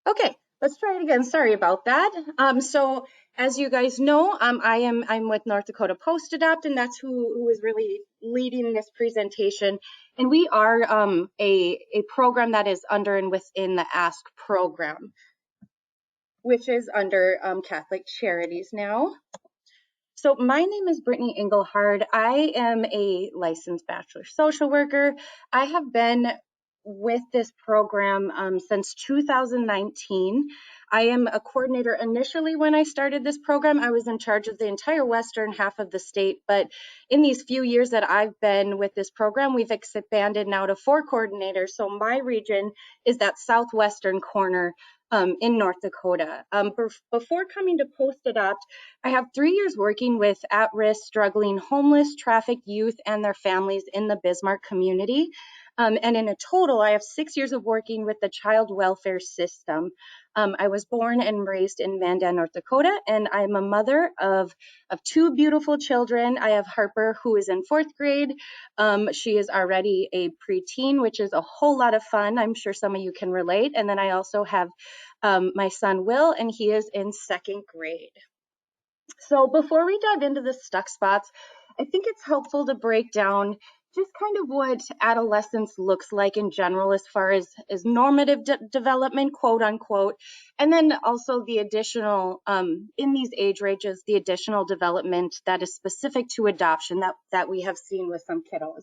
Okay, let's try it again. Sorry about that. So as you guys know, I'm with North Dakota Post Adopt, and that's who is really leading this presentation. And we are a program that is under and within the Ask program, which is under Catholic Charities now. So my name is Brittany Engelhard. I am a licensed bachelor social worker. I have been with this program since 2019. I am a coordinator initially when I started this program. I was in charge of the entire western half of the state, but in these few years that I've been with this program, we've expanded now to 4 coordinators. So my region is that southwestern corner in North Dakota. Before coming to Post Adopt, I have 3 years working with at-risk, struggling, homeless, trafficked youth and their families in the Bismarck community. And in a total, I have 6 years of working with the child welfare system. I was born and raised in Mandan, North Dakota, and I'm a mother of 2 beautiful children. I have Harper, who is in 4th grade. She is already a preteen, which is a whole lot of fun. I'm sure some of you can relate. And then I also have my son, Will, and he is in 2nd grade. So before we dive into the stuck spots, I think it's helpful to break down just kind of what adolescence looks like in general as far as normative development, quote unquote, and then also the additional, in these age ranges, the additional development that is specific to adoption that we have seen with some kiddos.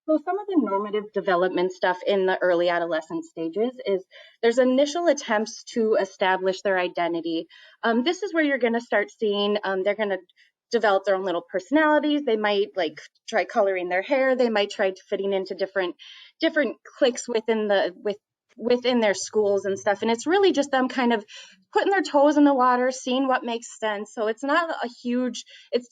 So some of the normative development stuff in the early adolescent stages is there's initial attempts to establish their identity. This is where you're going to start seeing they're going to develop their own little personalities. They might like try coloring their hair. They might try fitting into different cliques within their schools and stuff. And it's really just them kind of putting their toes in the water, seeing what makes sense. So it's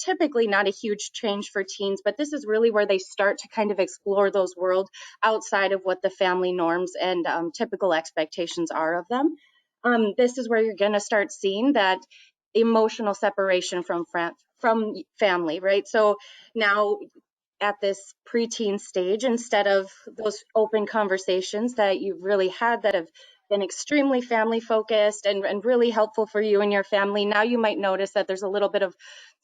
typically not a huge change for teens, but this is really where they start to kind of explore those worlds outside of what the family norms and typical expectations are of them. This is where you're going to start seeing that emotional separation from family, right? So now at this preteen stage, instead of those open conversations that you've really had that have been extremely family focused and really helpful for you and your family, now you might notice that there's a little bit of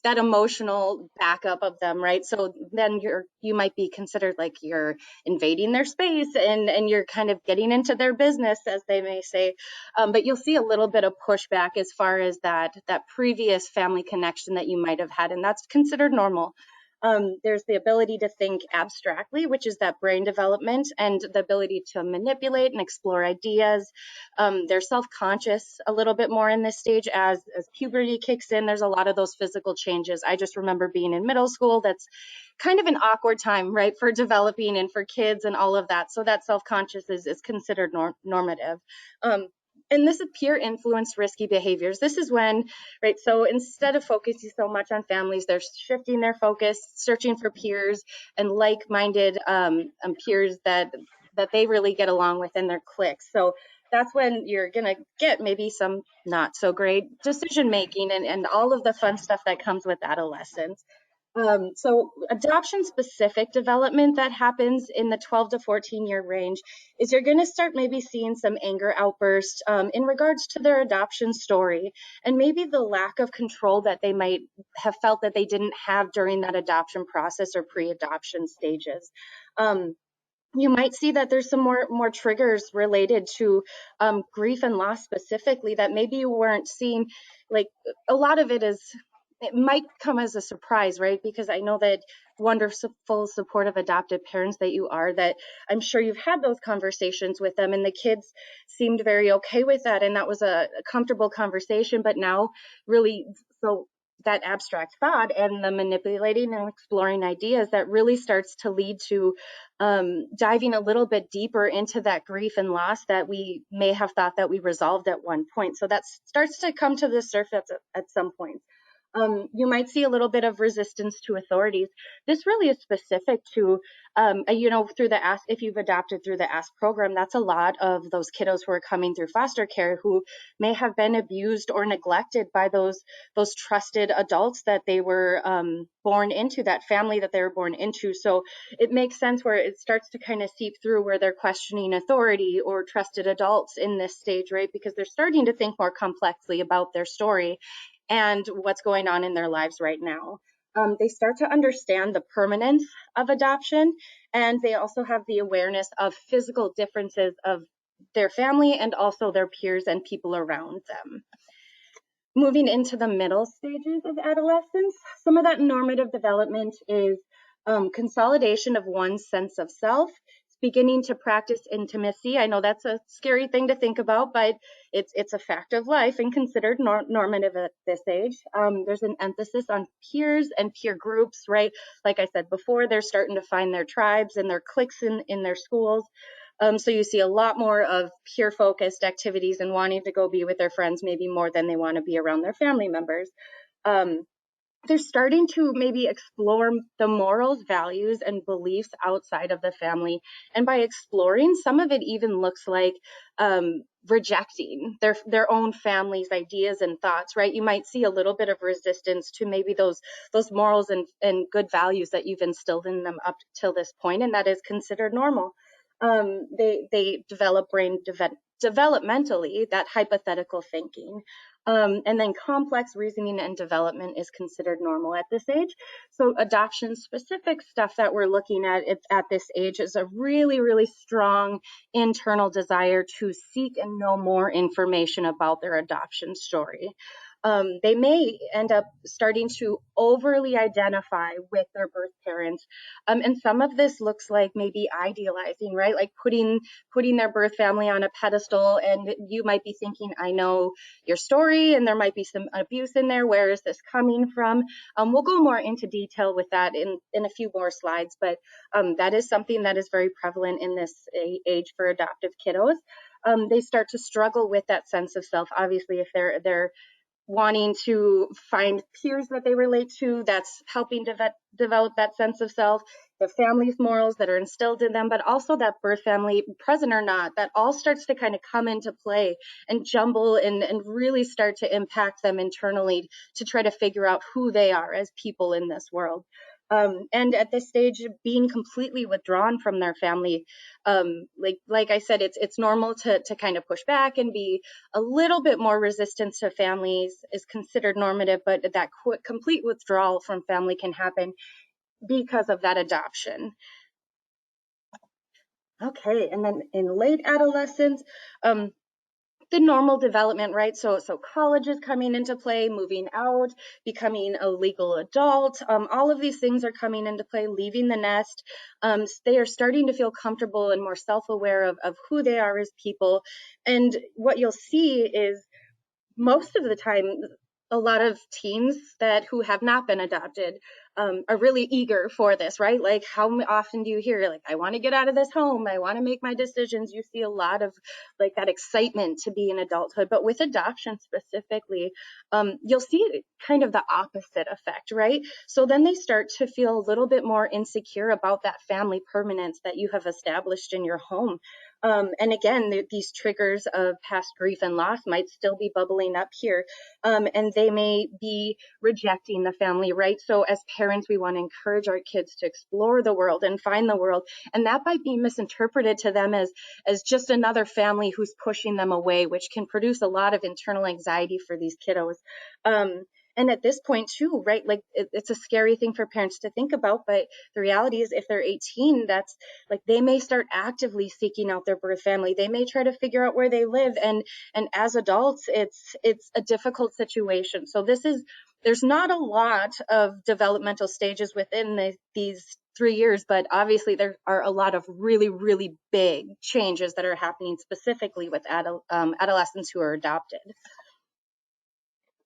that emotional backup of them, right? So then you might be considered like you're invading their space and you're kind of getting into their business, as they may say. But you'll see a little bit of pushback as far as that previous family connection that you might have had, and that's considered normal. There's the ability to think abstractly, which is that brain development, and the ability to manipulate and explore ideas. They're self-conscious a little bit more in this stage as puberty kicks in. There's a lot of those physical changes. I just remember being in middle school. That's kind of an awkward time, right, for developing and for kids and all of that. So that self-conscious is considered normative. And this is peer influence risky behaviors. This is when, right, so instead of focusing so much on families, they're shifting their focus, searching for peers and like-minded peers that they really get along with in their cliques. So that's when you're going to get maybe some not so great decision making and all of the fun stuff that comes with adolescence. So adoption specific development that happens in the 12 to 14 year range is you're going to start maybe seeing some anger outbursts in regards to their adoption story and maybe the lack of control that they might have felt that they didn't have during that adoption process or pre-adoption stages. You might see that there's some more triggers related to grief and loss specifically that maybe you weren't seeing. Like a lot of it might come as a surprise, right? Because I know that wonderful, supportive adoptive parents that you are, that I'm sure you've had those conversations with them and the kids seemed very okay with that. And that was a comfortable conversation, but now really, so that abstract thought and the manipulating and exploring ideas that really starts to lead to diving a little bit deeper into that grief and loss that we may have thought that we resolved at one point. So that starts to come to the surface at some point. You might see a little bit of resistance to authorities. This really is specific to, through the ASK, if you've adopted through the ASK program, that's a lot of those kiddos who are coming through foster care who may have been abused or neglected by those trusted adults that they were born into, that family that they were born into. So it makes sense where it starts to kind of seep through where they're questioning authority or trusted adults in this stage, right? Because they're starting to think more complexly about their story and what's going on in their lives right now. They start to understand the permanence of adoption, and they also have the awareness of physical differences of their family and also their peers and people around them. Moving into the middle stages of adolescence, some of that normative development is consolidation of one's sense of self, beginning to practice intimacy. I know that's a scary thing to think about, but it's a fact of life and considered normative at this age. There's an emphasis on peers and peer groups, right? Like I said before, they're starting to find their tribes and their cliques in their schools. So you see a lot more of peer focused activities and wanting to go be with their friends, maybe more than they want to be around their family members. They're starting to maybe explore the morals, values, and beliefs outside of the family. And by exploring, some of it even looks like rejecting their own family's ideas and thoughts, right? You might see a little bit of resistance to maybe those morals and good values that you've instilled in them up till this point, and that is considered normal. They develop developmentally that hypothetical thinking. And then complex reasoning and development is considered normal at this age. So adoption specific stuff that we're looking at this age is a really, really strong internal desire to seek and know more information about their adoption story. They may end up starting to overly identify with their birth parents. And some of this looks like maybe idealizing, right? Like putting their birth family on a pedestal. And you might be thinking, I know your story and there might be some abuse in there. Where is this coming from? We'll go more into detail with that in a few more slides, but that is something that is very prevalent in this age for adoptive kiddos. They start to struggle with that sense of self. Obviously, if they're wanting to find peers that they relate to, that's helping develop that sense of self, the family's morals that are instilled in them, but also that birth family, present or not, that all starts to kind of come into play and jumble and really start to impact them internally to try to figure out who they are as people in this world. And at this stage, being completely withdrawn from their family, like I said, it's normal to kind of push back and be a little bit more resistance to families is considered normative, but that complete withdrawal from family can happen because of that adoption. Okay, and then in late adolescence, the normal development, right? So college is coming into play, moving out, becoming a legal adult. All of these things are coming into play, leaving the nest. They are starting to feel comfortable and more self-aware of who they are as people. And what you'll see is most of the time, a lot of teens who have not been adopted are really eager for this, right? Like, how often do you hear, like, I want to get out of this home, I want to make my decisions? You see a lot of like that excitement to be in adulthood. But with adoption specifically, you'll see kind of the opposite effect, right? So then they start to feel a little bit more insecure about that family permanence that you have established in your home. And again, these triggers of past grief and loss might still be bubbling up here, and they may be rejecting the family, right? So as parents, we want to encourage our kids to explore the world and find the world, and that might be misinterpreted to them as just another family who's pushing them away, which can produce a lot of internal anxiety for these kiddos. And at this point too, right, like it's a scary thing for parents to think about, but the reality is if they're 18, that's like they may start actively seeking out their birth family. They may try to figure out where they live, and as adults, it's a difficult situation. So there's not a lot of developmental stages within these 3 years, but obviously there are a lot of really, really big changes that are happening specifically with adolescents who are adopted.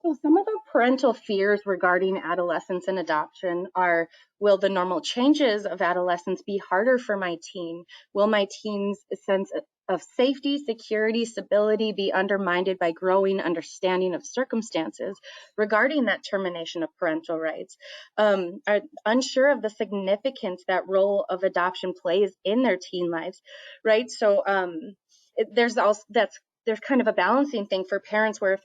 So some of the parental fears regarding adolescence and adoption are, will the normal changes of adolescence be harder for my teen? Will my teen's sense of safety, security, stability be undermined by growing understanding of circumstances regarding that termination of parental rights? Are unsure of the significance that role of adoption plays in their teen lives, right? So there's also there's kind of a balancing thing for parents where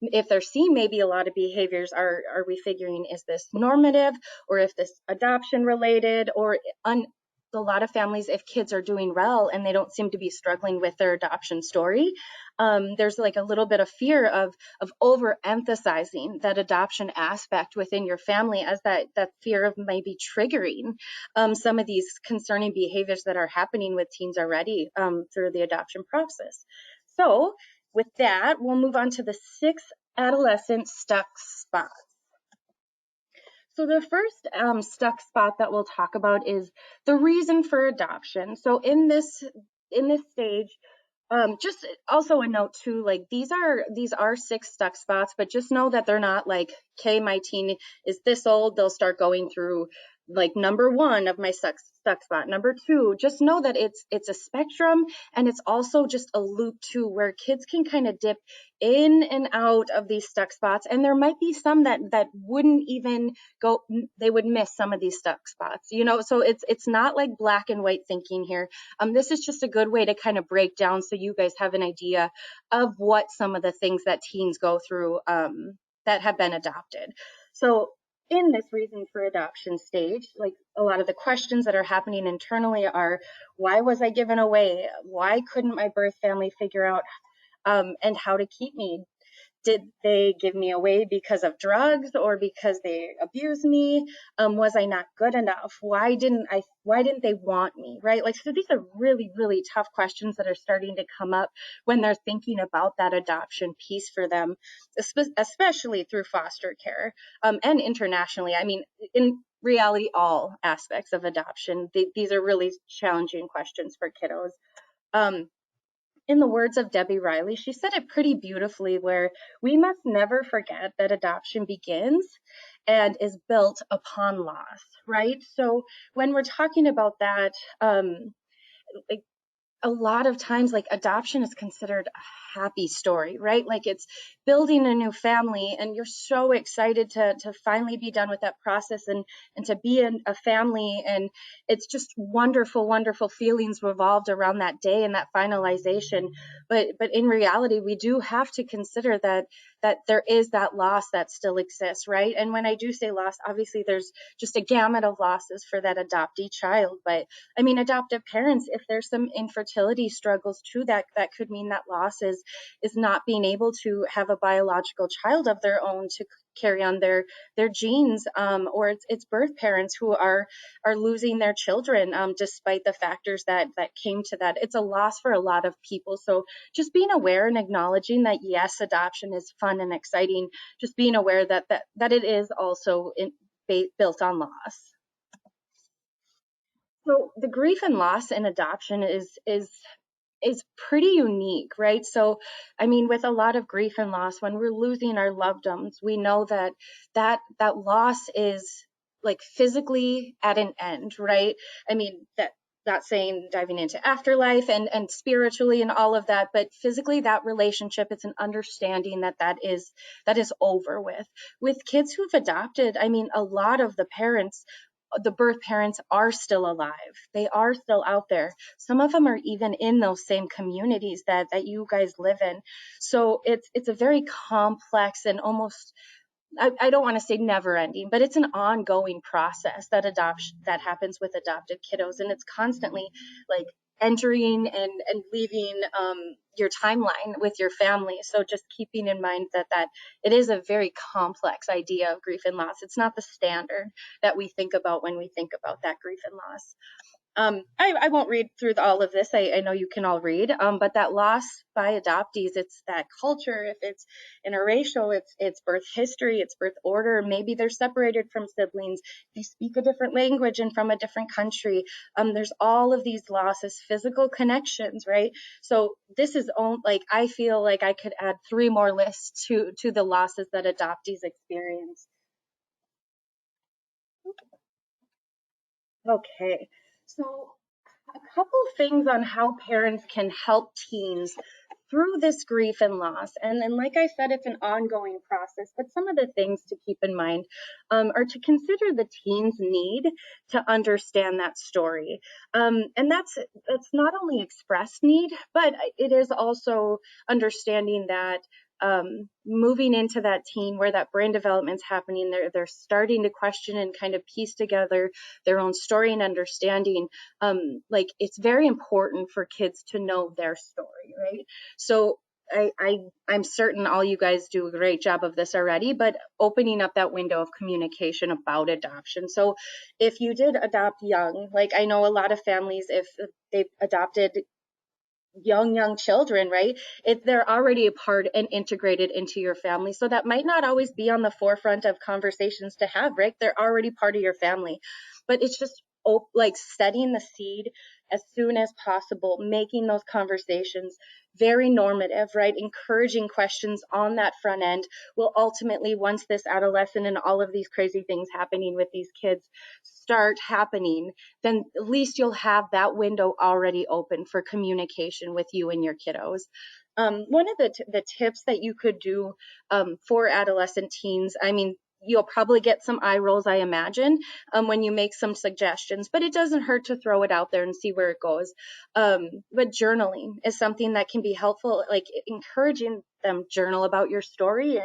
if they're seeing maybe a lot of behaviors, are we figuring, is this normative, or if this adoption related, or a lot of families, if kids are doing well and they don't seem to be struggling with their adoption story, there's like a little bit of fear of overemphasizing that adoption aspect within your family, as that fear of maybe triggering some of these concerning behaviors that are happening with teens already through the adoption process. So with that, we'll move on to the 6 adolescent stuck spots. So the first stuck spot that we'll talk about is the reason for adoption. So in this stage, just also a note too, like these are 6 stuck spots, but just know that they're not like, okay, my teen is this old, they'll start going through like number 1 of my stuck spot, number 2. Just know that it's a spectrum, and it's also just a loop too, where kids can kind of dip in and out of these stuck spots, and there might be some that wouldn't even go, they would miss some of these stuck spots, so it's not like black and white thinking here. This is just a good way to kind of break down, so you guys have an idea of what some of the things that teens go through that have been adopted. So in this reason for adoption stage, like a lot of the questions that are happening internally are, why was I given away? Why couldn't my birth family figure out and how to keep me? Did they give me away because of drugs, or because they abused me? Was I not good enough? Why didn't they want me, right? Like, so these are really, really tough questions that are starting to come up when they're thinking about that adoption piece for them, especially through foster care and internationally. I mean, in reality, all aspects of adoption, these are really challenging questions for kiddos. In the words of Debbie Riley, she said it pretty beautifully, where we must never forget that adoption begins and is built upon loss, right? So when we're talking about that, like a lot of times, like, adoption is considered a happy story, right? Like, it's building a new family, and you're so excited to finally be done with that process, and to be in a family, and it's just wonderful, wonderful feelings revolved around that day and that finalization. But in reality, we do have to consider that there is that loss that still exists, right? And when I do say loss, obviously there's just a gamut of losses for that adoptee child. But I mean, adoptive parents, if there's some infertility struggles too, that could mean that loss is not being able to have a biological child of their own to carry on their genes, or it's birth parents who are losing their children, despite the factors that came to that. It's a loss for a lot of people. So just being aware and acknowledging that, yes, adoption is fun and exciting, just being aware that it is also built on loss. So the grief and loss in adoption is pretty unique, right? So, I mean, with a lot of grief and loss, when we're losing our loved ones, we know that loss is like physically at an end, right? I mean, that not saying diving into afterlife and spiritually and all of that, but physically, that relationship, it's an understanding that is over with. With kids who've adopted, I mean, a lot of the birth parents are still alive. They are still out there. Some of them are even in those same communities that you guys live in. So it's a very complex and almost, I don't want to say never ending, but it's an ongoing process that happens with adopted kiddos. And it's constantly like entering and leaving your timeline with your family. So just keeping in mind that it is a very complex idea of grief and loss. It's not the standard that we think about when we think about that grief and loss. I won't read through all of this. I know you can all read, but that loss by adoptees, it's that culture. If it's interracial, it's birth history, it's birth order. Maybe they're separated from siblings. They speak a different language and from a different country. There's all of these losses, physical connections, right? So this is like, I feel like I could add 3 more lists to the losses that adoptees experience. Okay, so a couple things on how parents can help teens through this grief and loss. And like I said, it's an ongoing process, but some of the things to keep in mind are to consider the teen's need to understand that story. And that's not only expressed need, but it is also understanding that moving into that teen where that brain development's happening, they're starting to question and kind of piece together their own story and understanding. Like, it's very important for kids to know their story, right? So I'm certain all you guys do a great job of this already, but opening up that window of communication about adoption. So if you did adopt young, like I know a lot of families, if they've adopted young children, right, they're already a part and integrated into your family, so that might not always be on the forefront of conversations to have, right? They're already part of your family, but it's just like setting the seed as soon as possible, making those conversations very normative, right? Encouraging questions on that front end will ultimately, once this adolescent and all of these crazy things happening with these kids start happening, then at least you'll have that window already open for communication with you and your kiddos. One of the tips that you could do for adolescent teens, I mean, you'll probably get some eye rolls, I imagine, when you make some suggestions, but it doesn't hurt to throw it out there and see where it goes. But journaling is something that can be helpful, like encouraging them journal about your story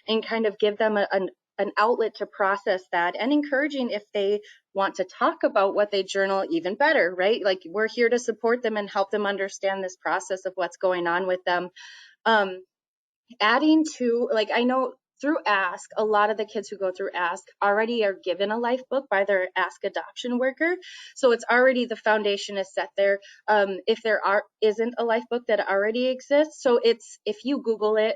and kind of give them an outlet to process that, and encouraging if they want to talk about what they journal, even better, right? Like, we're here to support them and help them understand this process of what's going on with them. Adding to, like, I know through Ask, a lot of the kids who go through Ask already are given a life book by their Ask adoption worker. So it's already, the foundation is set there. If there isn't a life book that already exists, so it's, if you Google it,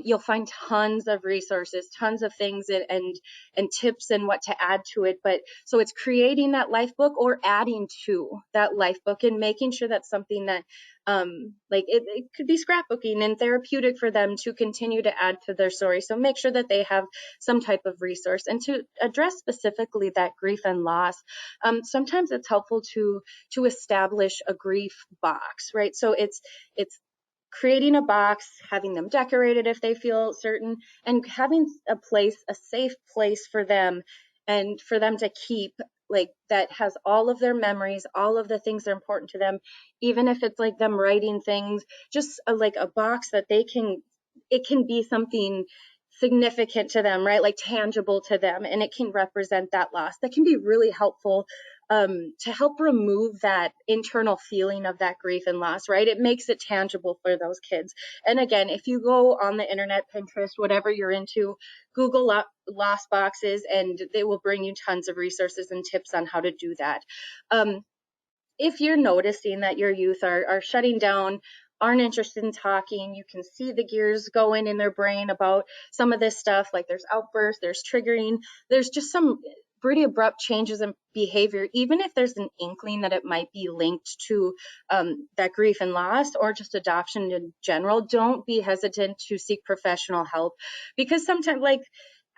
you'll find tons of resources, tons of things and tips and what to add to it. But so it's creating that life book or adding to that life book and making sure that's something that like it could be scrapbooking and therapeutic for them to continue to add to their story. So make sure that they have some type of resource. And to address specifically that grief and loss, sometimes it's helpful to establish a grief box, right? So it's creating a box, having them decorated if they feel certain, and having a safe place for them and for them to keep, like, that has all of their memories, all of the things that are important to them, even if it's like them writing things, just like a box that it can be something significant to them, right? Like tangible to them, and it can represent that loss. That can be really helpful to help remove that internal feeling of that grief and loss, right? It makes it tangible for those kids. And again, if you go on the internet, Pinterest, whatever you're into, Google up loss boxes, and they will bring you tons of resources and tips on how to do that. If you're noticing that your youth are shutting down, aren't interested in talking, you can see the gears going in their brain about some of this stuff, like there's outbursts, there's triggering, there's just some pretty abrupt changes in behavior, even if there's an inkling that it might be linked to that grief and loss or just adoption in general, don't be hesitant to seek professional help. Because sometimes, like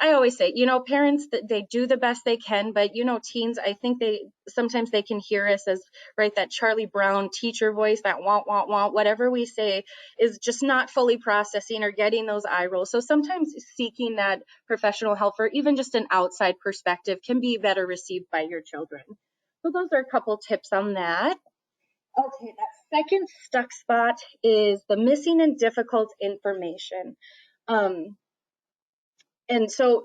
I always say, parents, they do the best they can, but teens, I think sometimes they can hear us as, right, that Charlie Brown teacher voice, that want, whatever we say is just not fully processing or getting those eye rolls. So sometimes seeking that professional help or even just an outside perspective can be better received by your children. So those are a couple tips on that. Okay, that second stuck spot is the missing and difficult information. And so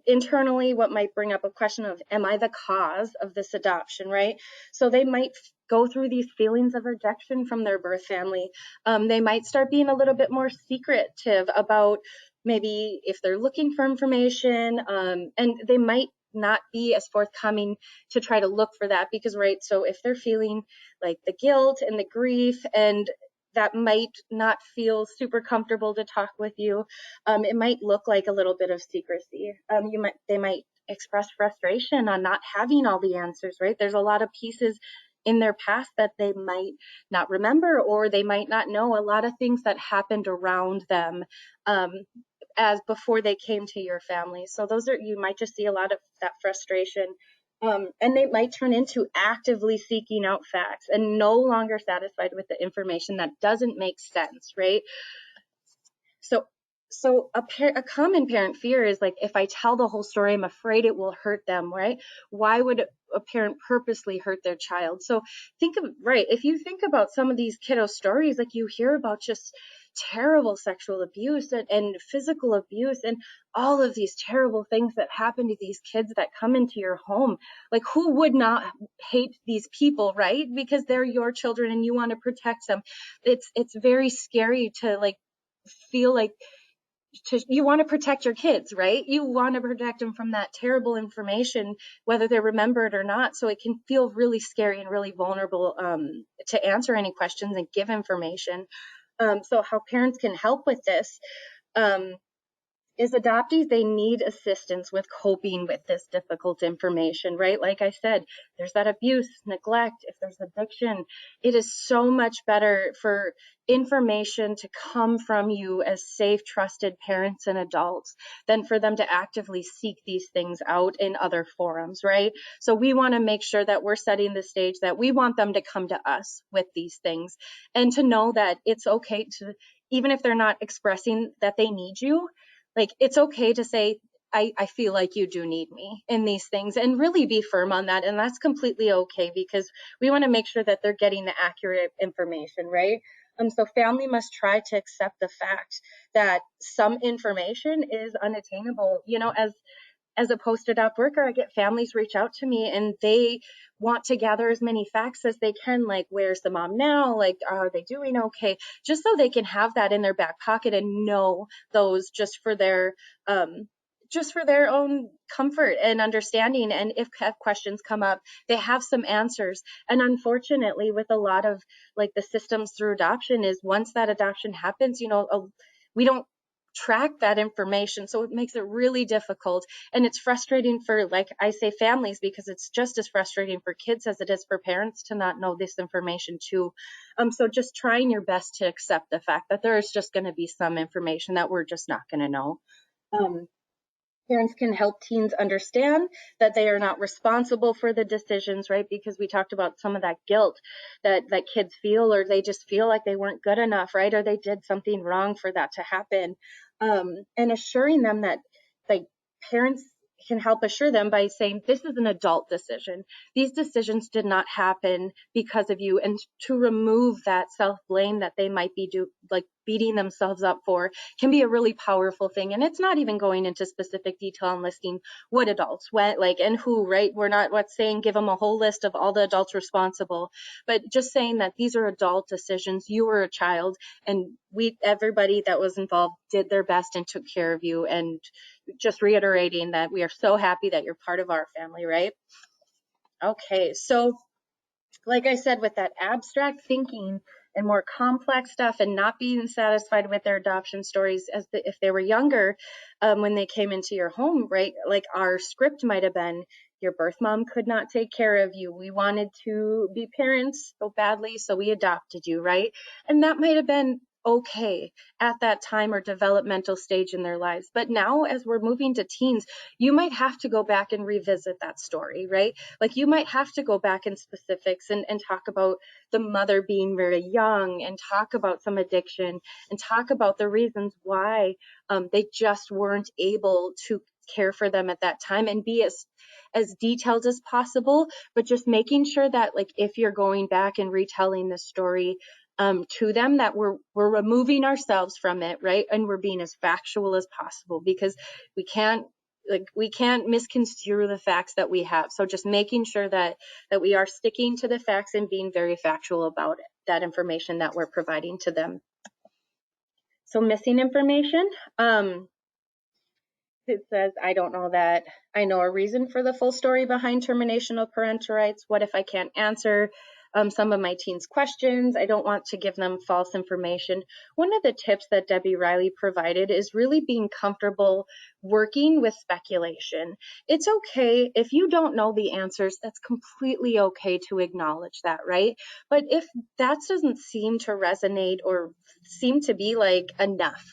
internally, what might bring up a question of, am I the cause of this adoption, right? So they might go through these feelings of rejection from their birth family. They might start being a little bit more secretive about maybe if they're looking for information, and they might not be as forthcoming to try to look for that, because right, so if they're feeling like the guilt and the grief, and that might not feel super comfortable to talk with you, it might look like a little bit of secrecy. They might express frustration on not having all the answers, right? There's a lot of pieces in their past that they might not remember, or they might not know a lot of things that happened around them, as before they came to your family. So you might just see a lot of that frustration. And they might turn into actively seeking out facts and no longer satisfied with the information that doesn't make sense, right? So a common parent fear is like, if I tell the whole story, I'm afraid it will hurt them, right? Why would a parent purposely hurt their child? So if you think about some of these kiddo stories, like you hear about just terrible sexual abuse and physical abuse and all of these terrible things that happen to these kids that come into your home. Like, who would not hate these people, right? Because they're your children and you want to protect them. It's very scary to like feel like you want to protect your kids, right? You want to protect them from that terrible information, whether they remember it or not. So it can feel really scary and really vulnerable, to answer any questions and give information. So how parents can help with this, is adoptees, they need assistance with coping with this difficult information, right? Like I said, there's that abuse, neglect, if there's addiction, it is so much better for information to come from you as safe, trusted parents and adults than for them to actively seek these things out in other forums, right? So we want to make sure that we're setting the stage that we want them to come to us with these things, and to know that it's okay to, even if they're not expressing that they need you, like, it's okay to say, I feel like you do need me in these things, and really be firm on that. And that's completely okay, because we want to make sure that they're getting the accurate information, right? So family must try to accept the fact that some information is unattainable. You know, as a post-adopt worker, I get families reach out to me and they want to gather as many facts as they can, like, where's the mom now? Like, are they doing okay? Just so they can have that in their back pocket and know those just for their own comfort and understanding. And if questions come up, they have some answers. And unfortunately, with a lot of like the systems through adoption, is once that adoption happens, we don't track that information. So it makes it really difficult. And it's frustrating for, like I say, families, because it's just as frustrating for kids as it is for parents to not know this information too. So just trying your best to accept the fact that there is just going to be some information that we're just not going to know. Parents can help teens understand that they are not responsible for the decisions, right? Because we talked about some of that guilt that kids feel, or they just feel like they weren't good enough, right? Or they did something wrong for that to happen. And assuring them that, like, parents can help assure them by saying, this is an adult decision. These decisions did not happen because of you. And to remove that self-blame that they might be beating themselves up for can be a really powerful thing. And it's not even going into specific detail and listing what adults went, like, and who, right? We're not saying give them a whole list of all the adults responsible, but just saying that these are adult decisions. You were a child, and everybody that was involved did their best and took care of you. And just reiterating that we are so happy that you're part of our family, right? Okay, so like I said, with that abstract thinking and more complex stuff, and not being satisfied with their adoption stories if they were younger, when they came into your home, right? Like, our script might have been, your birth mom could not take care of you. We wanted to be parents so badly, so we adopted you, right? And that might have been okay at that time or developmental stage in their lives. But now, as we're moving to teens, you might have to go back and revisit that story, right? Like, you might have to go back in specifics and talk about the mother being very young, and talk about some addiction, and talk about the reasons why they just weren't able to care for them at that time, and be as detailed as possible, but just making sure that, like, if you're going back and retelling the story to them, that we're removing ourselves from it, right? And we're being as factual as possible, because we can't misconstrue the facts that we have. So just making sure that we are sticking to the facts and being very factual about it, that information that we're providing to them. So missing information. It says, I don't know that I know a reason for the full story behind termination of parental rights. What if I can't answer some of my teens' questions? I don't want to give them false information. One of the tips that Debbie Riley provided is really being comfortable working with speculation. It's okay if you don't know the answers, that's completely okay to acknowledge that, right? But if that doesn't seem to resonate or seem to be like enough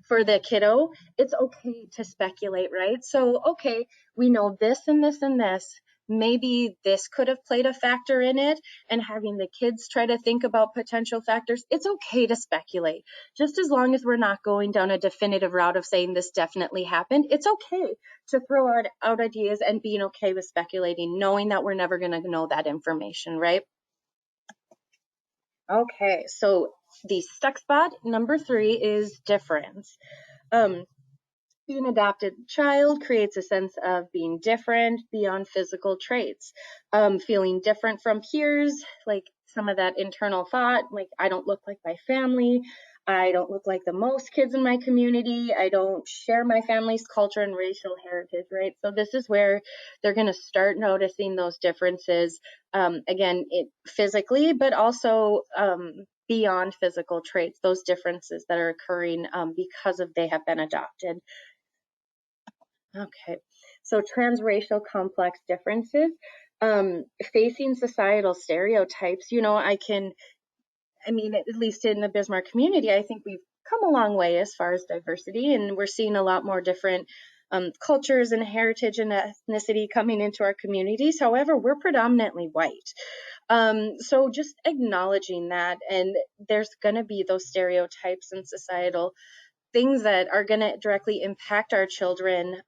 for the kiddo, it's okay to speculate, right? So, okay, we know this and this and this. Maybe this could have played a factor in it, and having the kids try to think about potential factors. It's okay to speculate. Just as long as we're not going down a definitive route of saying this definitely happened, it's okay to throw out ideas and being okay with speculating, knowing that we're never going to know that information, right? Okay, so the stuck spot number 3 is difference. Being adopted child creates a sense of being different beyond physical traits, feeling different from peers, like some of that internal thought, like I don't look like my family, I don't look like the most kids in my community, I don't share my family's culture and racial heritage, right? So this is where they're going to start noticing those differences, again, physically, but also beyond physical traits, those differences that are occurring because of they have been adopted. Okay, so transracial complex differences, facing societal stereotypes. I mean, at least in the Bismarck community, I think we've come a long way as far as diversity, and we're seeing a lot more different cultures and heritage and ethnicity coming into our communities. However, we're predominantly white. So just acknowledging that, and there's going to be those stereotypes and societal things that are going to directly impact our children,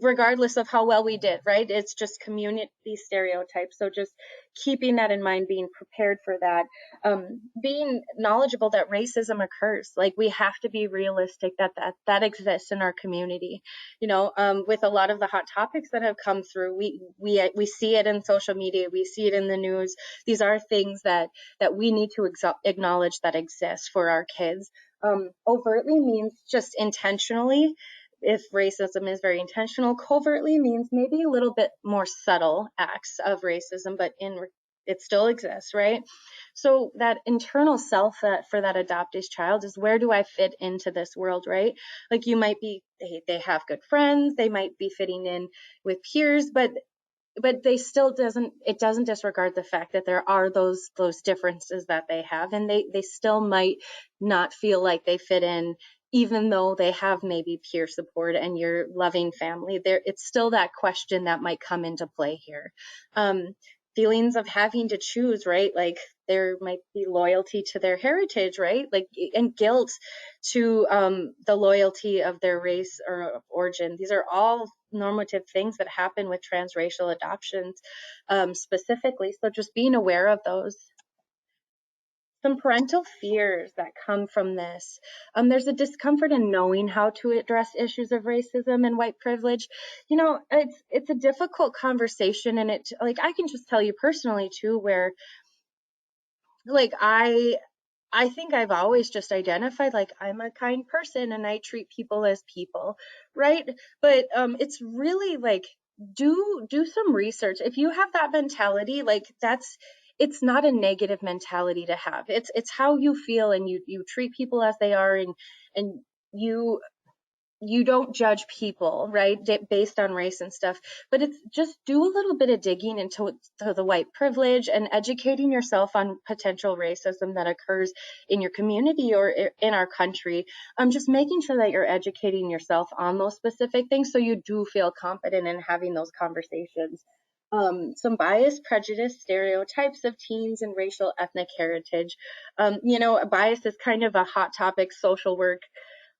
regardless of how well we did, right? It's just community stereotypes. So just keeping that in mind, being prepared for that, being knowledgeable that racism occurs. Like we have to be realistic that exists in our community. With a lot of the hot topics that have come through, we see it in social media, we see it in the news. These are things that we need to acknowledge that exist for our kids. Overtly means just intentionally. If racism is very intentional, covertly means maybe a little bit more subtle acts of racism, but it still exists, right? So that internal self for that adopted child is, where do I fit into this world, right? Like you might be, they have good friends, they might be fitting in with peers, but they still doesn't disregard the fact that there are those differences that they have, and they still might not feel like they fit in, even though they have maybe peer support and your loving family. It's still that question that might come into play here. Feelings of having to choose, right? Like there might be loyalty to their heritage, right? Like, and guilt to the loyalty of their race or origin. These are all normative things that happen with transracial adoptions, specifically. So just being aware of those. Some parental fears that come from this. There's a discomfort in knowing how to address issues of racism and white privilege. It's a difficult conversation, and I can just tell you personally too, where like I think I've always just identified like I'm a kind person and I treat people as people, right? But it's really like, do some research. If you have that mentality, like it's not a negative mentality to have. It's how you feel, and you treat people as they are, and you don't judge people, right, based on race and stuff. But it's just do a little bit of digging into the white privilege and educating yourself on potential racism that occurs in your community or in our country. Just making sure that you're educating yourself on those specific things so you do feel confident in having those conversations. Some bias, prejudice, stereotypes of teens and racial ethnic heritage. Bias is kind of a hot topic social work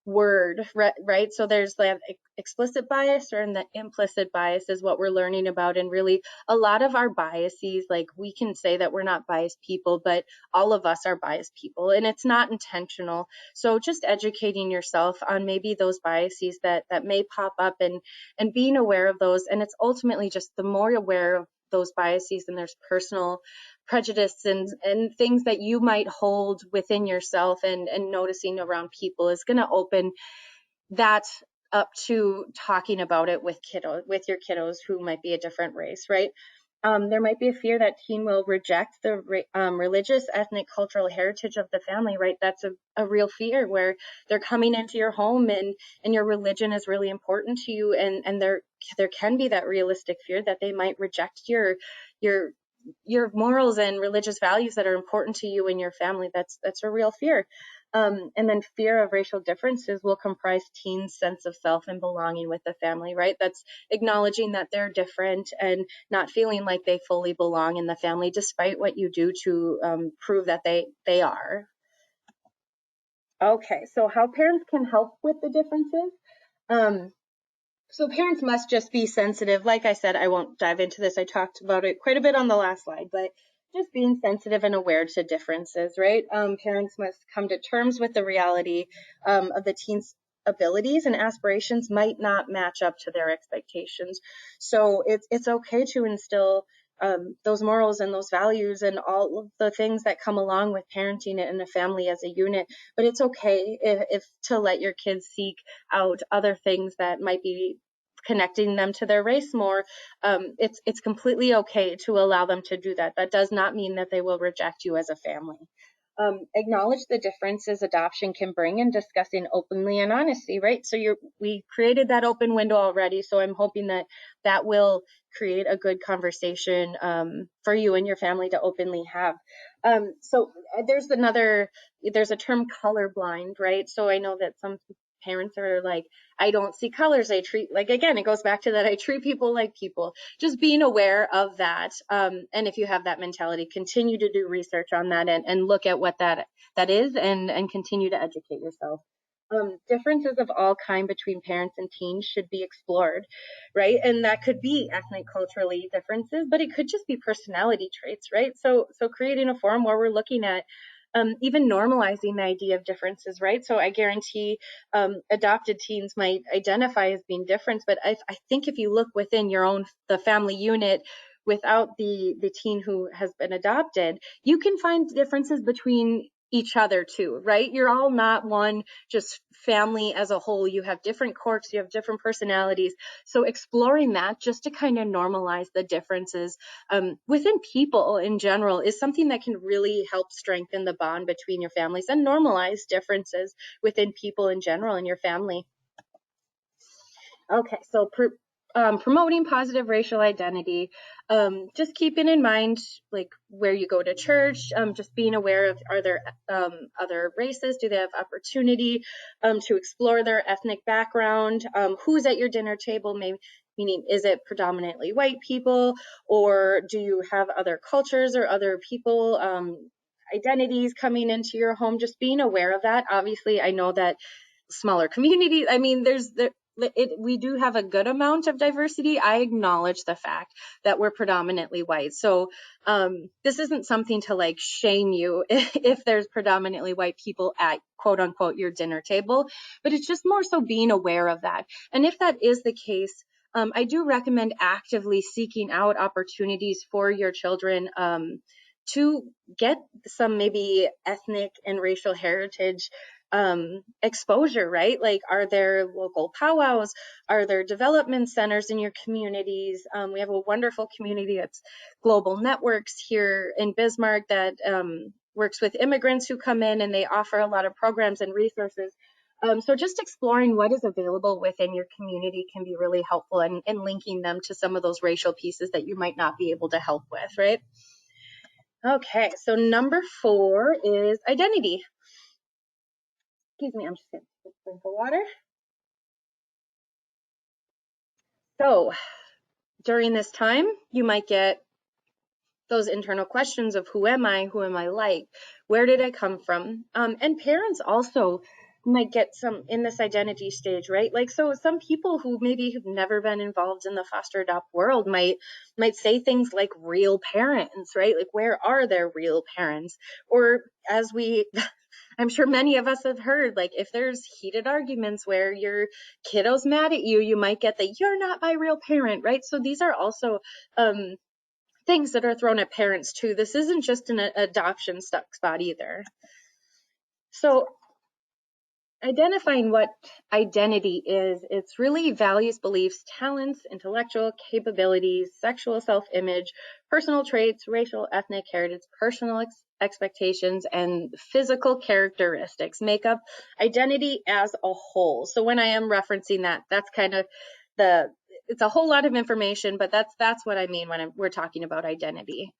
word, right? So there's the explicit bias, or in the implicit bias is what we're learning about. And really a lot of our biases, like we can say that we're not biased people, but all of us are biased people, and it's not intentional. So just educating yourself on maybe those biases that may pop up, and being aware of those. And it's ultimately just the more aware of those biases, and there's personal prejudice and things that you might hold within yourself and noticing around people, is going to open that up to talking about it with your kiddos who might be a different race, right? There might be a fear that teen will reject the religious, ethnic, cultural heritage of the family, right? That's a real fear where they're coming into your home and your religion is really important to you, and there can be that realistic fear that they might reject your morals and religious values that are important to you and your family. That's a real fear. And then fear of racial differences will comprise teens' sense of self and belonging with the family, right? That's acknowledging that they're different and not feeling like they fully belong in the family, despite what you do to prove that they are. Okay, so how parents can help with the differences. So parents must just be sensitive. Like I said, I won't dive into this. I talked about it quite a bit on the last slide, but just being sensitive and aware to differences, right? Parents must come to terms with the reality of the teen's abilities and aspirations might not match up to their expectations. So it's okay to instill those morals and those values and all of the things that come along with parenting in a family as a unit. But it's okay if to let your kids seek out other things that might be connecting them to their race more. It's completely okay to allow them to do that. That does not mean that they will reject you as a family. Acknowledge the differences adoption can bring in discussing openly and honestly, right? So we created that open window already. So I'm hoping that will create a good conversation for you and your family to openly have. So there's a term colorblind, right? So I know that some parents are like, I don't see colors. I treat, like, again, it goes back to that. I treat people like people. Just being aware of that. And if you have that mentality, continue to do research on that and look at what that is and continue to educate yourself. Differences of all kind between parents and teens should be explored, right? And that could be ethnic, culturally differences, but it could just be personality traits, right? So creating a forum where we're looking at even normalizing the idea of differences, right? So I guarantee adopted teens might identify as being different, but I think if you look within the family unit without the teen who has been adopted, you can find differences between each other too, right? You're all not one just family as a whole. You have different quirks, you have different personalities. So exploring that just to kind of normalize the differences within people in general is something that can really help strengthen the bond between your families and normalize differences within people in general in your family. Okay, so promoting positive racial identity, just keeping in mind like where you go to church, just being aware of, are there other races, do they have opportunity to explore their ethnic background, who's at your dinner table, meaning is it predominantly white people, or do you have other cultures or other people identities coming into your home? Just being aware of that. Obviously, I know that smaller communities, I mean, we do have a good amount of diversity. I acknowledge the fact that we're predominantly white. So this isn't something to like shame you if there's predominantly white people at quote unquote your dinner table, but it's just more so being aware of that. And if that is the case, I do recommend actively seeking out opportunities for your children to get some maybe ethnic and racial heritage exposure, right? Like, are there local powwows? Are there development centers in your communities? We have a wonderful community that's Global Networks here in Bismarck that works with immigrants who come in, and they offer a lot of programs and resources. So just exploring what is available within your community can be really helpful, and linking them to some of those racial pieces that you might not be able to help with, right? Okay, so number 4 is identity. Excuse me, I'm just going to drink the water. So during this time, you might get those internal questions of who am I like, where did I come from? And parents also might get some in this identity stage, right? Like, so some people who maybe have never been involved in the foster adopt world might say things like real parents, right? Like, where are their real parents? Or as I'm sure many of us have heard, like, if there's heated arguments where your kiddo's mad at you, you might get the you're not my real parent, right? So these are also things that are thrown at parents too. This isn't just an adoption stuck spot either. So identifying what identity is, it's really values, beliefs, talents, intellectual capabilities, sexual self-image, personal traits, racial, ethnic heritage, personal expectations, and physical characteristics make up identity as a whole. So when I am referencing that, that's kind of it's a whole lot of information, but that's what I mean when we're talking about identity.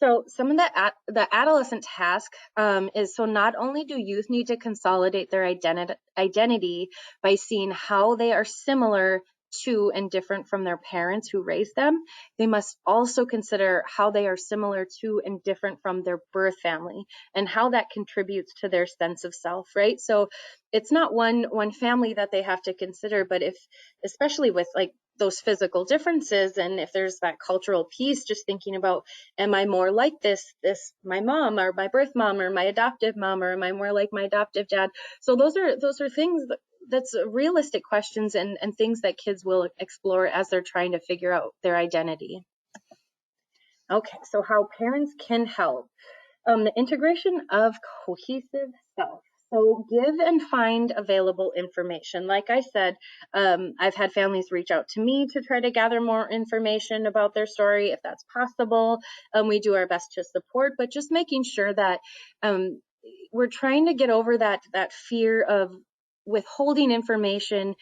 So some of the adolescent task is, so not only do youth need to consolidate their identity by seeing how they are similar to and different from their parents who raised them, they must also consider how they are similar to and different from their birth family and how that contributes to their sense of self, right? So it's not one family that they have to consider, but if, especially with like those physical differences, and if there's that cultural piece, just thinking about, am I more like this my mom or my birth mom or my adoptive mom, or am I more like my adoptive dad? So those are things that's realistic questions and things that kids will explore as they're trying to figure out their identity. Okay, so how parents can help. The integration of cohesive self. So give and find available information. Like I said, I've had families reach out to me to try to gather more information about their story, if that's possible. We do our best to support, but just making sure that we're trying to get over that fear of withholding information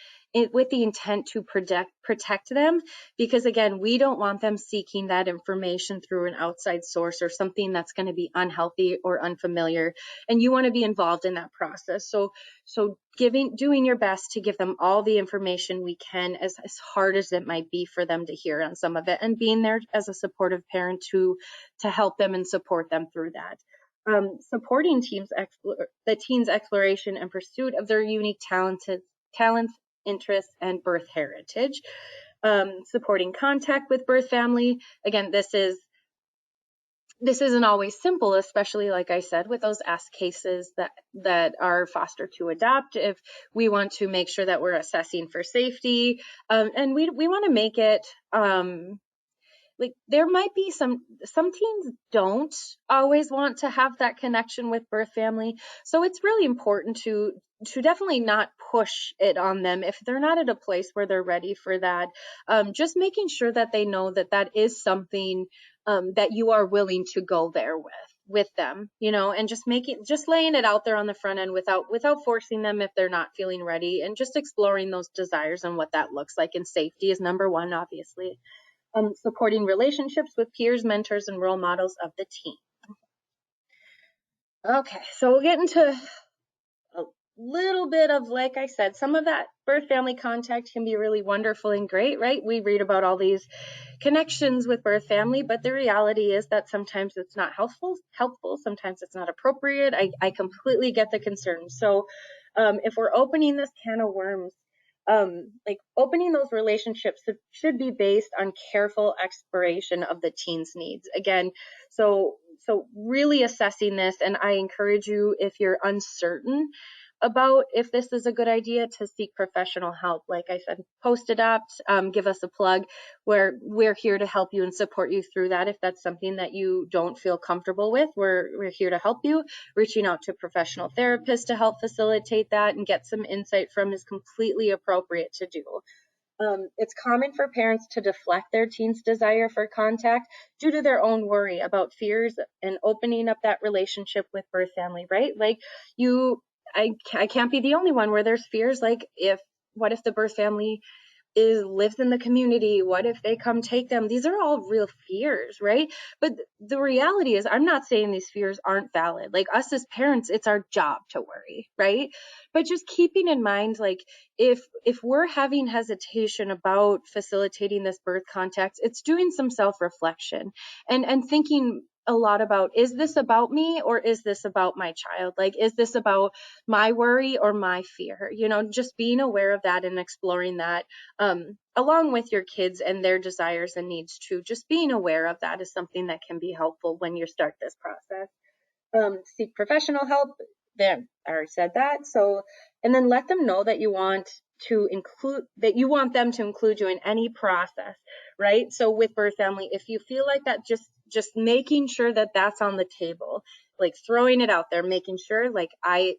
with the intent to protect them, because again, we don't want them seeking that information through an outside source or something that's going to be unhealthy or unfamiliar, and you want to be involved in that process. So doing your best to give them all the information we can, as hard as it might be for them to hear on some of it, and being there as a supportive parent to help them and support them through that. Supporting the teens' exploration and pursuit of their unique talents, interests, and birth heritage. Supporting contact with birth family. Again, this isn't always simple, especially like I said, with those ask cases that are foster to adopt. If we want to make sure that we're assessing for safety, and we want to make it like, there might be some teens don't always want to have that connection with birth family, so it's really important to definitely not push it on them if they're not at a place where they're ready for that. Just making sure that they know that that is something that you are willing to go there with them, and just laying it out there on the front end without forcing them if they're not feeling ready, and just exploring those desires and what that looks like. And safety is number one, obviously. Supporting relationships with peers, mentors, and role models of the teen. Okay, so we'll get into a little bit of, like I said, some of that birth family contact can be really wonderful and great, right? We read about all these connections with birth family, but the reality is that sometimes it's not helpful, sometimes it's not appropriate. I completely get the concern. So if we're opening this can of worms, like opening those relationships should be based on careful exploration of the teen's needs. Again, so really assessing this, and I encourage you, if you're uncertain about if this is a good idea, to seek professional help. Like I said, post-adopt, give us a plug, where we're here to help you and support you through that. If that's something that you don't feel comfortable with, we're here to help you. Reaching out to professional therapists to help facilitate that and get some insight from is completely appropriate to do. It's common for parents to deflect their teen's desire for contact due to their own worry about fears and opening up that relationship with birth family, right? Like I can't be the only one where there's fears like, what if the birth family lives in the community? What if they come take them? These are all real fears, right? But the reality is, I'm not saying these fears aren't valid. Like, us as parents, it's our job to worry, right? But just keeping in mind, like, if we're having hesitation about facilitating this birth contact, it's doing some self-reflection and thinking a lot about, is this about me or is this about my child? Like, is this about my worry or my fear? Just being aware of that and exploring that, along with your kids and their desires and needs too. Just being aware of that is something that can be helpful when you start this process. Seek professional help. Then I already said that. So, and then let them know that you want them to include you in any process, right? So with birth family, if you feel like that, just making sure that that's on the table, like throwing it out there, making sure, like, I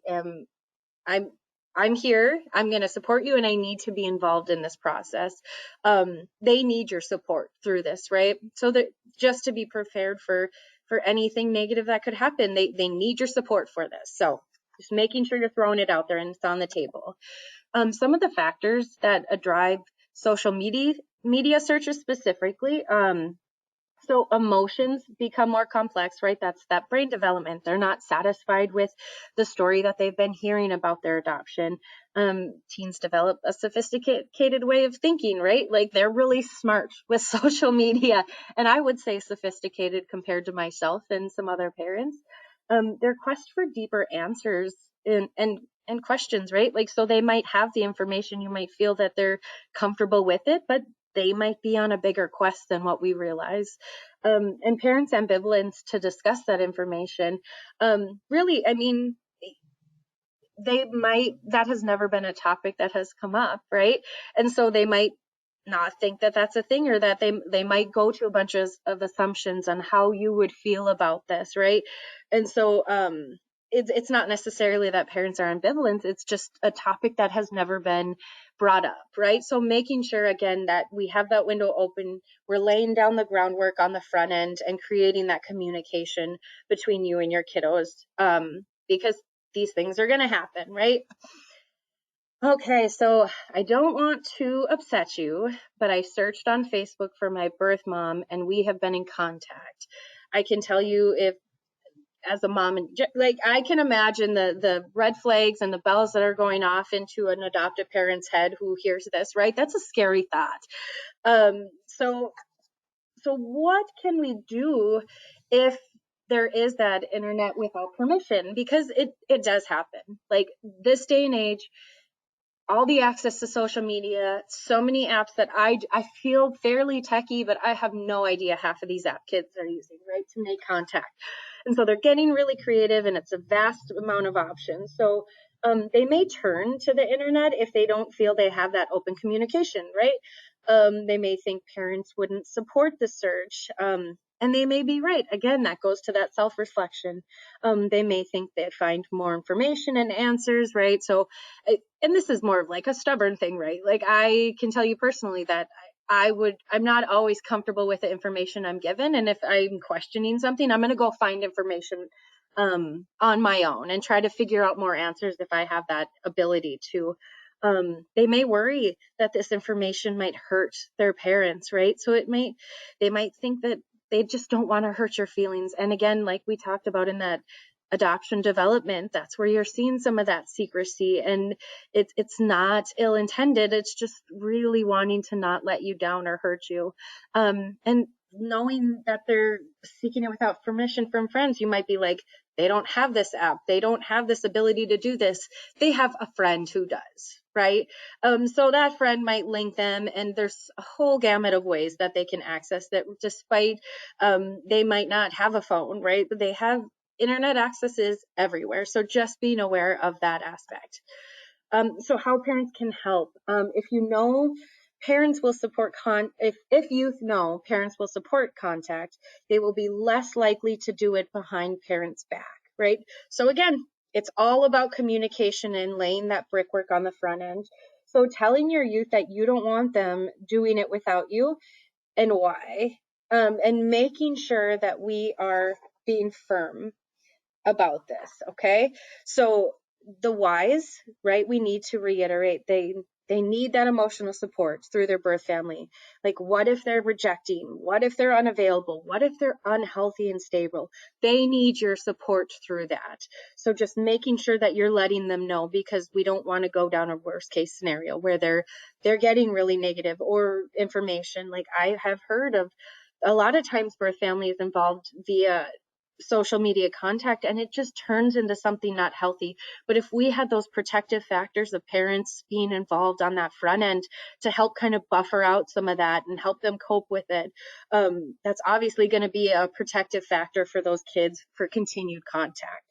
I'm here, I'm going to support you, and I need to be involved in this process. They need your support through this, right? So that just to be prepared for anything negative that could happen, they need your support for this. So just making sure you're throwing it out there and it's on the table. Some of the factors that drive social media searches specifically, so emotions become more complex, right? That's that brain development. They're not satisfied with the story that they've been hearing about their adoption. Teens develop a sophisticated way of thinking, right? Like they're really smart with social media, and I would say sophisticated compared to myself and some other parents. Their quest for deeper answers and questions, right? Like, so they might have the information, you might feel that they're comfortable with it, but they might be on a bigger quest than what we realize. And parents' ambivalence to discuss that information. Really, I mean, that has never been a topic that has come up, right? And so they might not think that that's a thing, or that they might go to a bunch of assumptions on how you would feel about this, right? And so it's not necessarily that parents are ambivalent, it's just a topic that has never been brought up, right? So making sure again that we have that window open, we're laying down the groundwork on the front end and creating that communication between you and your kiddos, because these things are going to happen, right? Okay, so I don't want to upset you, but I searched on Facebook for my birth mom and we have been in contact. I can tell you, if as a mom, and like I can imagine the red flags and the bells that are going off into an adoptive parent's head who hears this, right? That's a scary thought. So what can we do if there is that internet without permission? Because it does happen. Like this day and age, all the access to social media, so many apps that I feel fairly techie, but I have no idea half of these app kids are using, right, to make contact. And so they're getting really creative, and it's a vast amount of options. So they may turn to the internet if they don't feel they have that open communication, right? They may think parents wouldn't support the search. And they may be right. Again, that goes to that self-reflection. They may think they'd find more information and answers, right? So, and this is more of like a stubborn thing, right? Like I can tell you personally that I'm not always comfortable with the information I'm given. And if I'm questioning something, I'm going to go find information on my own and try to figure out more answers if I have that ability to. They may worry that this information might hurt their parents, right? So they might think that they just don't want to hurt your feelings. And again, like we talked about in that adoption development, that's where you're seeing some of that secrecy, and it's not ill intended, it's just really wanting to not let you down or hurt you. And knowing that they're seeking it without permission from friends, you might be like, they don't have this app, they don't have this ability to do this, they have a friend who does, right? So that friend might link them, and there's a whole gamut of ways that they can access that, despite they might not have a phone, right? But they have internet access is everywhere. So just being aware of that aspect. So how parents can help. If you know parents will support if youth know parents will support contact, they will be less likely to do it behind parents' back, right? So again, it's all about communication and laying that brickwork on the front end. So telling your youth that you don't want them doing it without you and why, and making sure that we are being firm about this, okay? So the whys, right? We need to reiterate they need that emotional support through their birth family. Like, what if they're rejecting? What if they're unavailable? What if they're unhealthy and stable? They need your support through that. So just making sure that you're letting them know, because we don't want to go down a worst case scenario where they're getting really negative or information. Like I have heard of a lot of times birth family is involved via social media contact, and it just turns into something not healthy. But if we had those protective factors of parents being involved on that front end to help kind of buffer out some of that and help them cope with it, that's obviously going to be a protective factor for those kids for continued contact.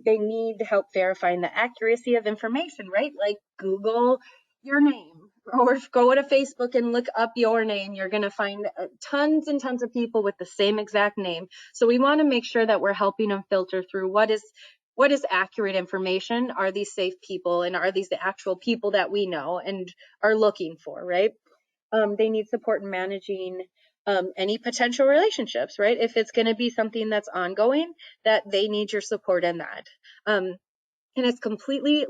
They need help verifying the accuracy of information, right? Like Google your name, or go to Facebook and look up your name. You're going to find tons and tons of people with the same exact name. So we want to make sure that we're helping them filter through what is what is accurate information? Are these safe people, and are these the actual people that we know and are looking for, right? They need support in managing any potential relationships, right? If it's going to be something that's ongoing, that they need your support in that. And it's completely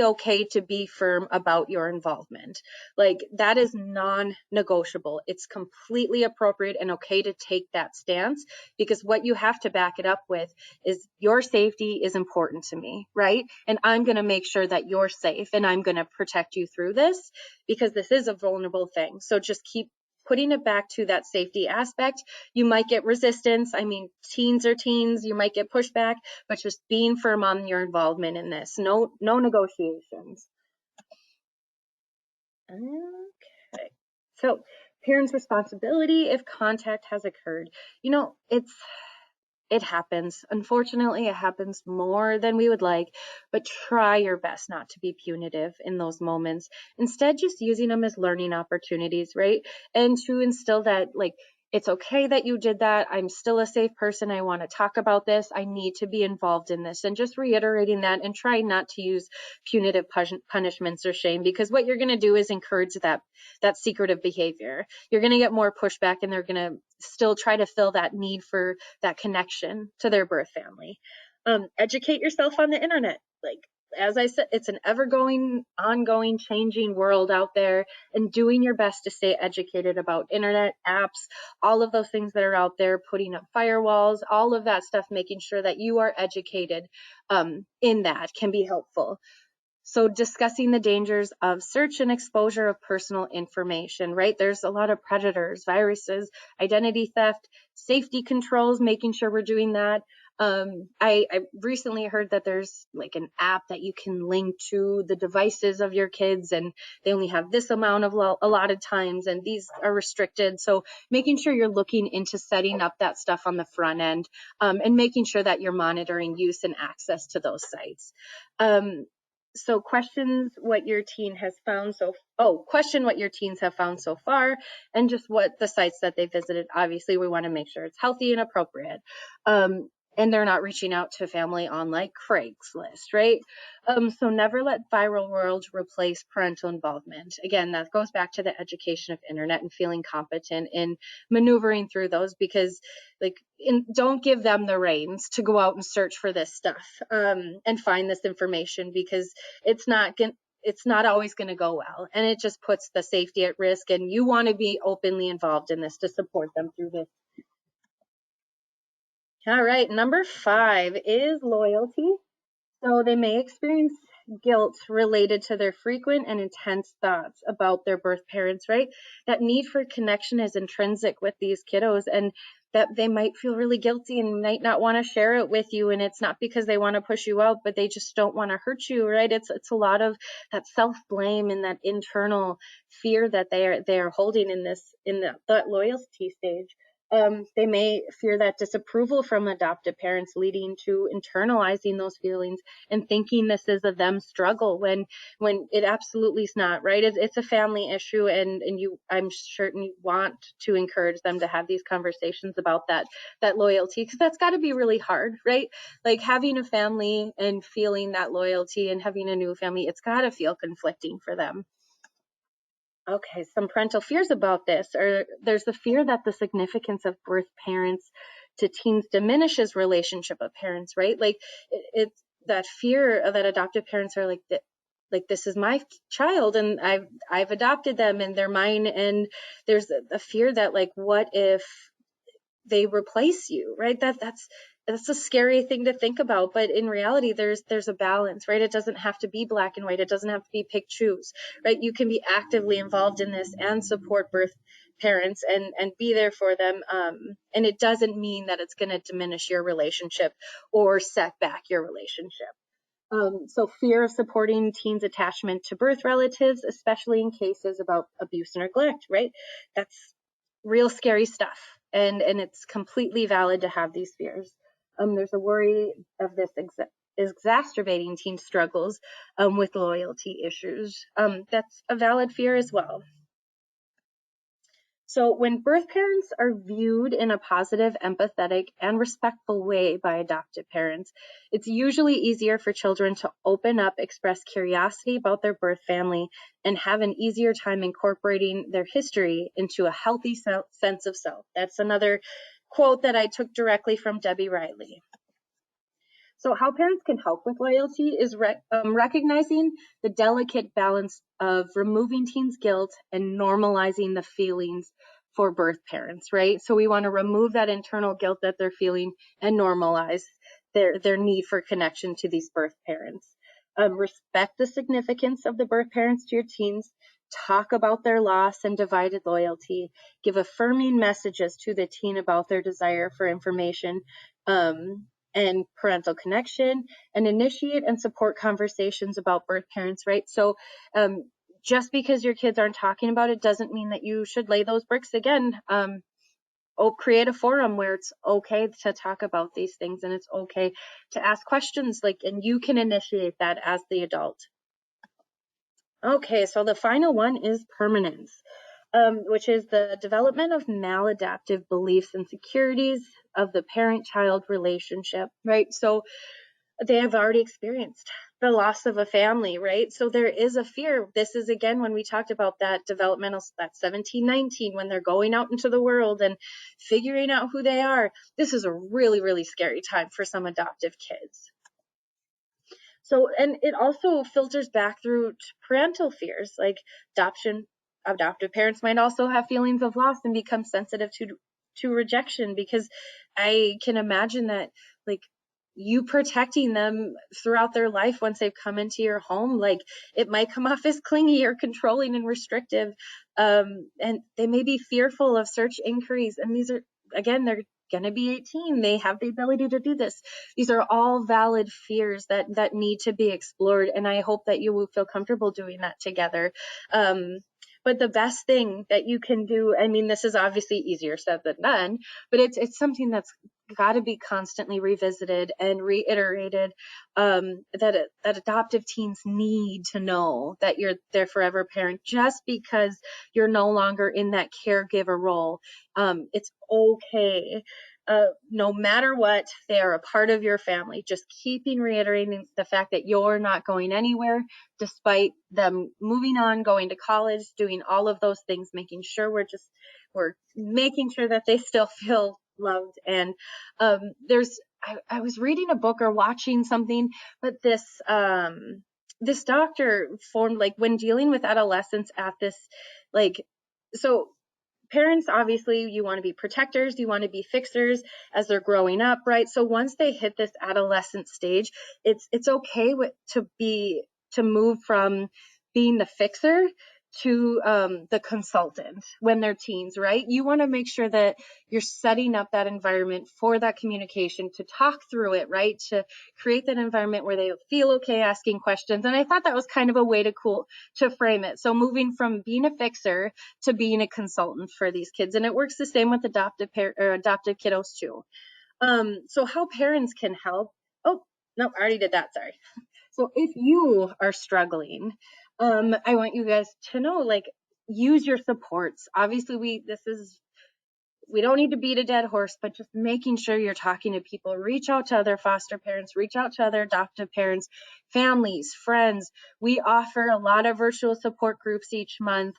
okay to be firm about your involvement. Like, that is non-negotiable. It's completely appropriate and okay to take that stance, because what you have to back it up with is your safety is important to me, right? And I'm going to make sure that you're safe, and I'm going to protect you through this, because this is a vulnerable thing. So just keep putting it back to that safety aspect. You might get resistance. I mean, teens are teens, you might get pushback, but just being firm on your involvement in this. No negotiations. Okay. So, parents' responsibility if contact has occurred. You know, it happens. Unfortunately, it happens more than we would like, but try your best not to be punitive in those moments. Instead, just using them as learning opportunities, right? And to instill that, like, it's okay that you did that. I'm still a safe person. I want to talk about this. I need to be involved in this. And just reiterating that, and try not to use punitive punishments or shame, because what you're going to do is encourage that secretive behavior. You're going to get more pushback, and they're going to still try to fill that need for that connection to their birth family. Educate yourself on the internet. Like, as I said, it's an ongoing, changing world out there, and doing your best to stay educated about internet, apps, all of those things that are out there, putting up firewalls, all of that stuff, making sure that you are educated in that can be helpful. So discussing the dangers of search and exposure of personal information, right? There's a lot of predators, viruses, identity theft, safety controls, making sure we're doing that. I recently heard that there's like an app that you can link to the devices of your kids, and they only have this amount of allotted times, and these are restricted. So making sure you're looking into setting up that stuff on the front end, and making sure that you're monitoring use and access to those sites. So question what your teens have found so far, and just what the sites that they visited. Obviously, we want to make sure it's healthy and appropriate. And they're not reaching out to family on like Craigslist, right? So never let viral world replace parental involvement. Again, that goes back to the education of internet and feeling competent in maneuvering through those, because don't give them the reins to go out and search for this stuff and find this information, because it's not always going to go well, and it just puts the safety at risk, and you want to be openly involved in this to support them through this. All right, number 5 is loyalty. So they may experience guilt related to their frequent and intense thoughts about their birth parents, right? That need for connection is intrinsic with these kiddos, and that they might feel really guilty and might not want to share it with you. And it's not because they want to push you out, but they just don't want to hurt you, right? It's a lot of that self-blame and that internal fear that they are holding in that loyalty stage. They may fear that disapproval from adoptive parents, leading to internalizing those feelings and thinking this is a them struggle, when it absolutely is not, right? It's a family issue, and I'm certain you want to encourage them to have these conversations about that loyalty, because that's got to be really hard, right? Like, having a family and feeling that loyalty, and having a new family, it's got to feel conflicting for them. Okay, some parental fears about this are there's the fear that the significance of birth parents to teens diminishes relationship of parents, right? Like, it's that fear that adoptive parents are like this is my child, and I've adopted them, and they're mine, and there's a fear that, like, what if they replace you, right? That's a scary thing to think about, but in reality, there's a balance, right? It doesn't have to be black and white. It doesn't have to be pick choose, right? You can be actively involved in this and support birth parents and be there for them, and it doesn't mean that it's going to diminish your relationship or set back your relationship. So fear of supporting teens' attachment to birth relatives, especially in cases about abuse and neglect, right? That's real scary stuff, and it's completely valid to have these fears. There's a worry of this exacerbating teen struggles with loyalty issues. That's a valid fear as well. So when birth parents are viewed in a positive, empathetic, and respectful way by adoptive parents, it's usually easier for children to open up, express curiosity about their birth family, and have an easier time incorporating their history into a healthy sense of self. That's another quote that I took directly from Debbie Riley. So how parents can help with loyalty is recognizing the delicate balance of removing teens' guilt and normalizing the feelings for birth parents, right? So we want to remove that internal guilt that they're feeling and normalize their need for connection to these birth parents. Respect the significance of the birth parents to your teens. Talk about their loss and divided loyalty. Give affirming messages to the teen about their desire for information. And parental connection, and initiate and support conversations about birth parents, right? So just because your kids aren't talking about it doesn't mean that you should lay those bricks again. Create a forum where it's okay to talk about these things, and it's okay to ask questions, and you can initiate that as the adult. Okay, so the final one is permanence. Which is the development of maladaptive beliefs and securities of the parent-child relationship, right? So they have already experienced the loss of a family, right? So there is a fear. This is, again, when we talked about that developmental, that 17, 19, when they're going out into the world and figuring out who they are. This is a really, really scary time for some adoptive kids. So, and it also filters back through parental fears, like adoptive parents might also have feelings of loss and become sensitive to rejection, because I can imagine that, you protecting them throughout their life once they've come into your home, it might come off as clingy or controlling and restrictive, and they may be fearful of search inquiries. And these are, again, they're going to be 18. They have the ability to do this. These are all valid fears that need to be explored, and I hope that you will feel comfortable doing that together. But the best thing that you can do, I mean, this is obviously easier said than done, but it's something that's got to be constantly revisited and reiterated, that adoptive teens need to know that you're their forever parent. Just because you're no longer in that caregiver role, it's okay. No matter what, they are a part of your family. Just keeping reiterating the fact that you're not going anywhere, despite them moving on, going to college, doing all of those things, making sure we're making sure that they still feel loved. And I was reading a book or watching something, but this doctor formed, when dealing with adolescents at this, so parents, obviously, you want to be protectors, you want to be fixers as they're growing up, right? So once they hit this adolescent stage, it's okay to move from being the fixer to the consultant when they're teens, right? You want to make sure that you're setting up that environment for that communication, to talk through it, right? To create that environment where they feel okay asking questions. And I thought that was kind of a way to frame it. So moving from being a fixer to being a consultant for these kids. And it works the same with adoptive kiddos too. So how parents can help. Oh, no, I already did that. Sorry. So if you are struggling, I want you guys to know, use your supports. Obviously, we don't need to beat a dead horse, but just making sure you're talking to people. Reach out to other foster parents, reach out to other adoptive parents, families, friends. We offer a lot of virtual support groups each month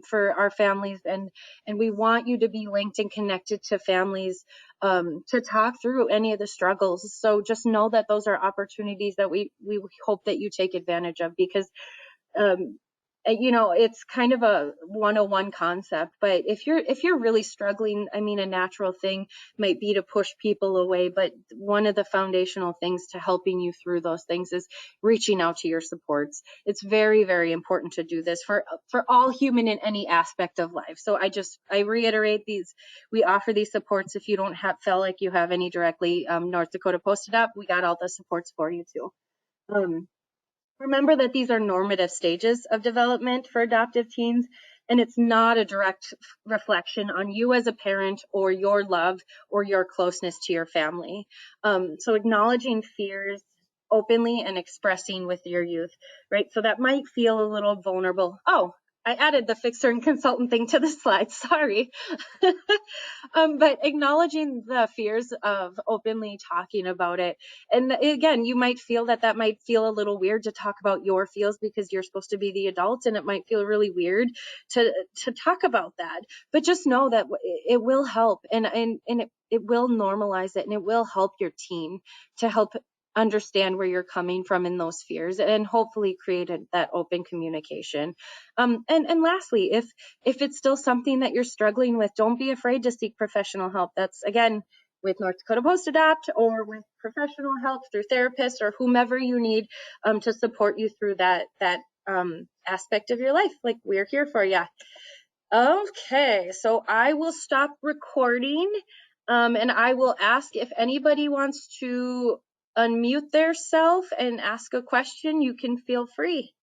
for our families, and we want you to be linked and connected to families to talk through any of the struggles. So just know that those are opportunities that we hope that you take advantage of, because it's kind of a 101 concept, but if you're really struggling, I mean, a natural thing might be to push people away, but one of the foundational things to helping you through those things is reaching out to your supports. It's very, very important to do this for all human in any aspect of life. So I reiterate these. We offer these supports. If you don't feel like you have any directly, North Dakota Post Adopt, we got all the supports for you too. Remember that these are normative stages of development for adoptive teens, and it's not a direct reflection on you as a parent or your love or your closeness to your family. So acknowledging fears openly and expressing with your youth, right? So that might feel a little vulnerable. Oh, I added the fixer and consultant thing to the slide, sorry. But acknowledging the fears of openly talking about it. And again, you might feel that might feel a little weird to talk about your feels because you're supposed to be the adult, and it might feel really weird to talk about that. But just know that it will help, and it will normalize it, and it will help your team to help understand where you're coming from in those fears, and hopefully created that open communication. And lastly, if it's still something that you're struggling with, don't be afraid to seek professional help. That's again with North Dakota Post Adapt, or with professional help through therapists or whomever you need to support you through that aspect of your life. Like, we're here for you. Okay, so I will stop recording, and I will ask if anybody wants to unmute their self and ask a question. You can feel free.